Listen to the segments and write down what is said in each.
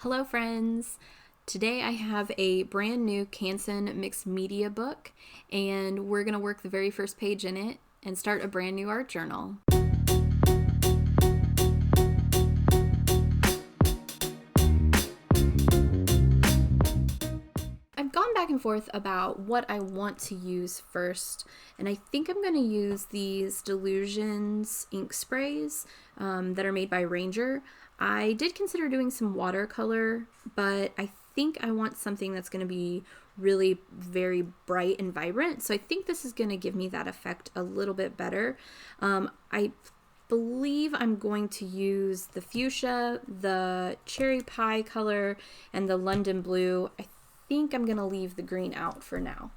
Hello friends! Today I have a brand new Canson mixed media book and we're going to work the very first page in it and start a brand new art journal. I've gone back and forth about what I want to use first, and I think I'm going to use these Dilusions ink sprays that are made by Ranger. I did consider doing some watercolor, but I think I want something that's going to be really very bright and vibrant, so I think this is going to give me that effect a little bit better. I believe I'm going to use the fuchsia, the cherry pie color, and the London blue. I think I'm going to leave the green out for now.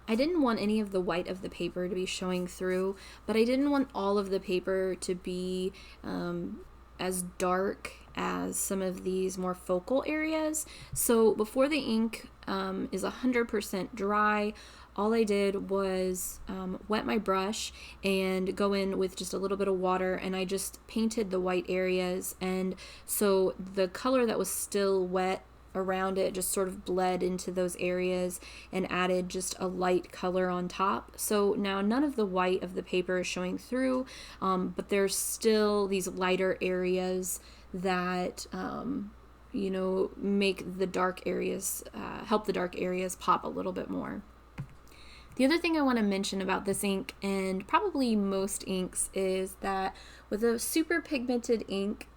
I didn't want any of the white of the paper to be showing through, but I didn't want all of the paper to be as dark as some of these more focal areas. So before the ink is 100% dry, all I did was wet my brush and go in with just a little bit of water, and I just painted the white areas, and so the color that was still wet around it just sort of bled into those areas and added just a light color on top. So now none of the white of the paper is showing through, but there's still these lighter areas that make the dark areas, help the dark areas pop a little bit more. The other thing I want to mention about this ink, and probably most inks, is that with a super pigmented ink,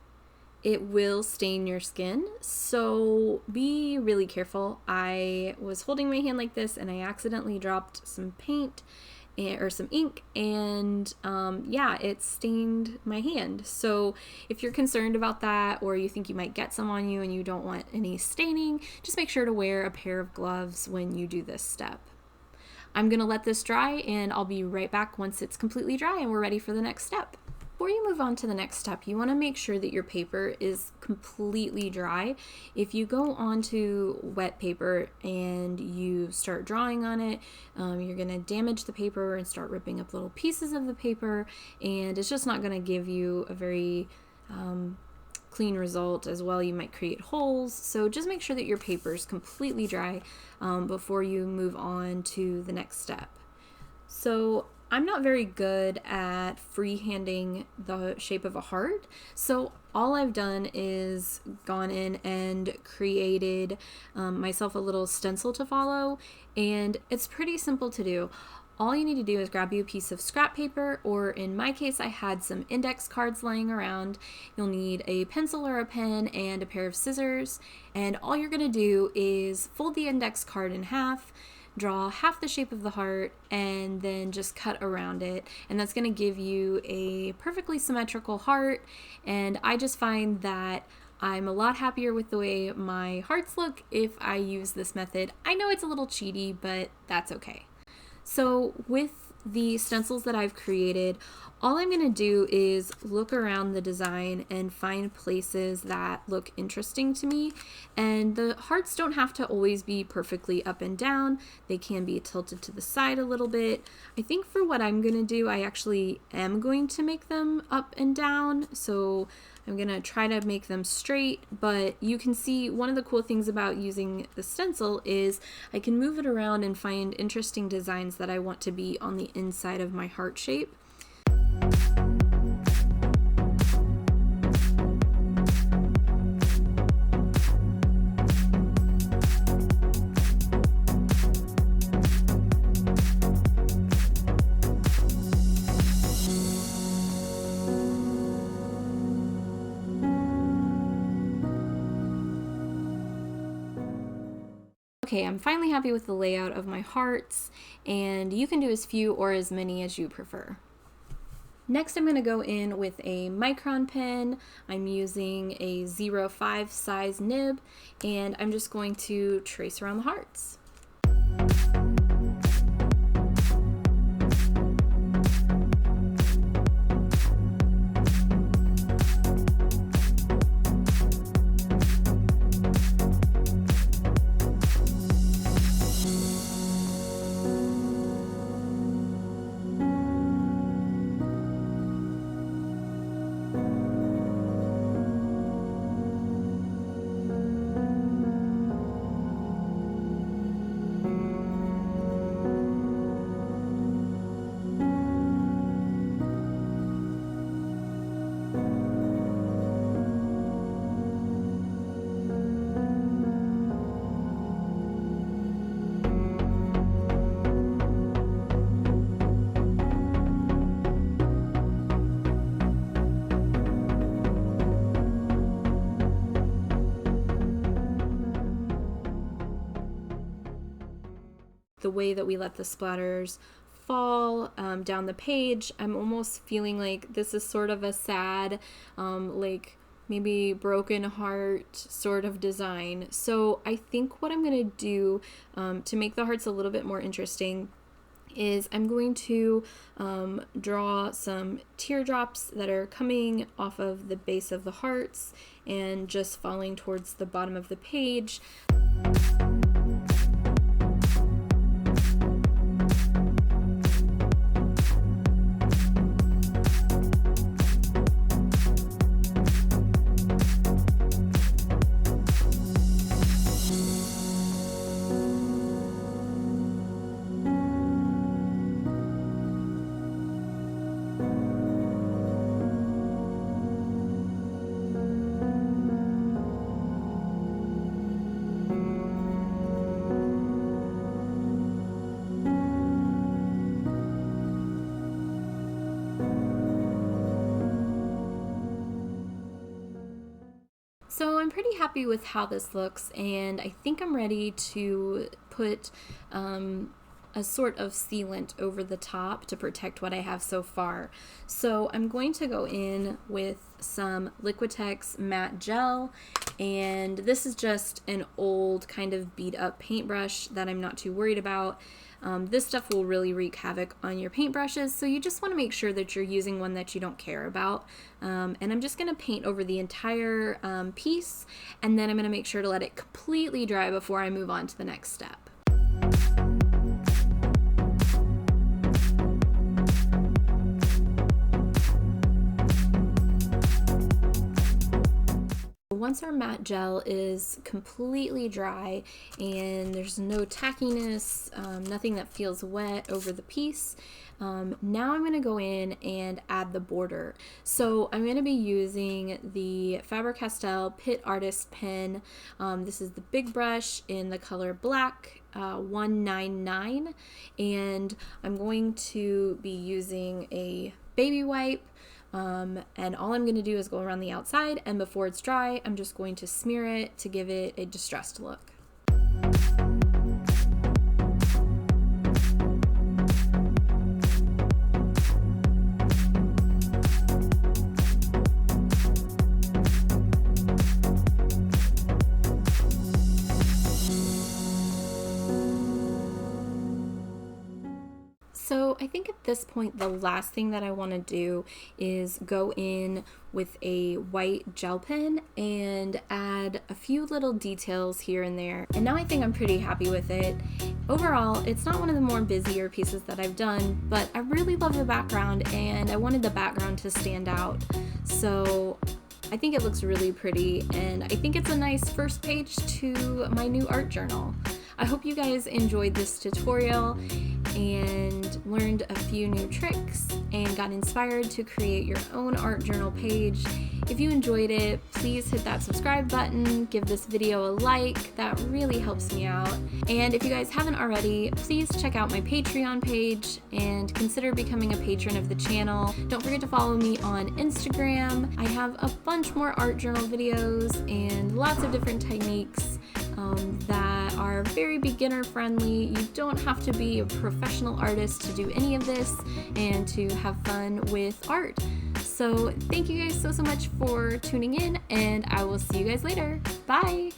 it will stain your skin, so be really careful. I was holding my hand like this and I accidentally dropped some paint or some ink, and yeah, it stained my hand. So if you're concerned about that, or you think you might get some on you and you don't want any staining, just make sure to wear a pair of gloves when you do this step. I'm gonna let this dry and I'll be right back once it's completely dry and we're ready for the next step. Before you move on to the next step, you want to make sure that your paper is completely dry. If you go onto wet paper and you start drawing on it, you're going to damage the paper and start ripping up little pieces of the paper, and it's just not going to give you a very clean result. As well, you might create holes, so just make sure that your paper is completely dry before you move on to the next step. So I'm not very good at freehanding the shape of a heart, so all I've done is gone in and created myself a little stencil to follow, and it's pretty simple to do. all you need to do is grab you a piece of scrap paper, or in my case, I had some index cards lying around. You'll need a pencil or a pen and a pair of scissors. And all you're gonna do is fold the index card in half, draw half the shape of the heart, and then just cut around it. And that's gonna give you a perfectly symmetrical heart. And I just find that I'm a lot happier with the way my hearts look if I use this method. I know it's a little cheaty, but that's okay. So with the stencils that I've created, all I'm going to do is look around the design and find places that look interesting to me. And the hearts don't have to always be perfectly up and down. They can be tilted to the side a little bit. I think for what I'm going to do, I actually am going to make them up and down. So I'm going to try to make them straight, but you can see one of the cool things about using the stencil is I can move it around and find interesting designs that I want to be on the inside of my heart shape. Okay, I'm finally happy with the layout of my hearts, and you can do as few or as many as you prefer. Next, I'm going to go in with a Micron pen. I'm using a 0.5 size nib, and I'm just going to trace around the hearts. The way that we let the splatters fall down the page, I'm almost feeling like this is sort of a sad, like maybe broken heart sort of design. So I think what I'm going to do to make the hearts a little bit more interesting is I'm going to draw some teardrops that are coming off of the base of the hearts and just falling towards the bottom of the page. So I'm pretty happy with how this looks, and I think I'm ready to put a sort of sealant over the top to protect what I have so far. So I'm going to go in with some Liquitex matte gel, and this is just an old kind of beat up paintbrush that I'm not too worried about. This stuff will really wreak havoc on your paintbrushes, so you just want to make sure that you're using one that you don't care about. And I'm just going to paint over the entire piece, and then I'm going to make sure to let it completely dry before I move on to the next step. Once our matte gel is completely dry and there's no tackiness, nothing that feels wet over the piece, now I'm going to go in and add the border. So I'm going to be using the Faber Castell Pit Artist pen. This is the big brush in the color black. 199, and I'm going to be using a baby wipe. And all I'm going to do is go around the outside, and before it's dry, I'm just going to smear it to give it a distressed look. So I think at this point, the last thing that I want to do is go in with a white gel pen and add a few little details here and there. And now I think I'm pretty happy with it. Overall, it's not one of the more busier pieces that I've done, but I really love the background and I wanted the background to stand out. So I think it looks really pretty, and I think it's a nice first page to my new art journal. I hope you guys enjoyed this tutorial and learned a few new tricks and got inspired to create your own art journal page. If you enjoyed it, please hit that subscribe button, give this video a like, that really helps me out. And if you guys haven't already, please check out my Patreon page and consider becoming a patron of the channel. Don't forget to follow me on Instagram. I have a bunch more art journal videos and lots of different techniques that are very beginner friendly. You don't have to be a professional artist to do any of this and to have fun with art. So thank you guys so much for tuning in, and I will see you guys later. Bye!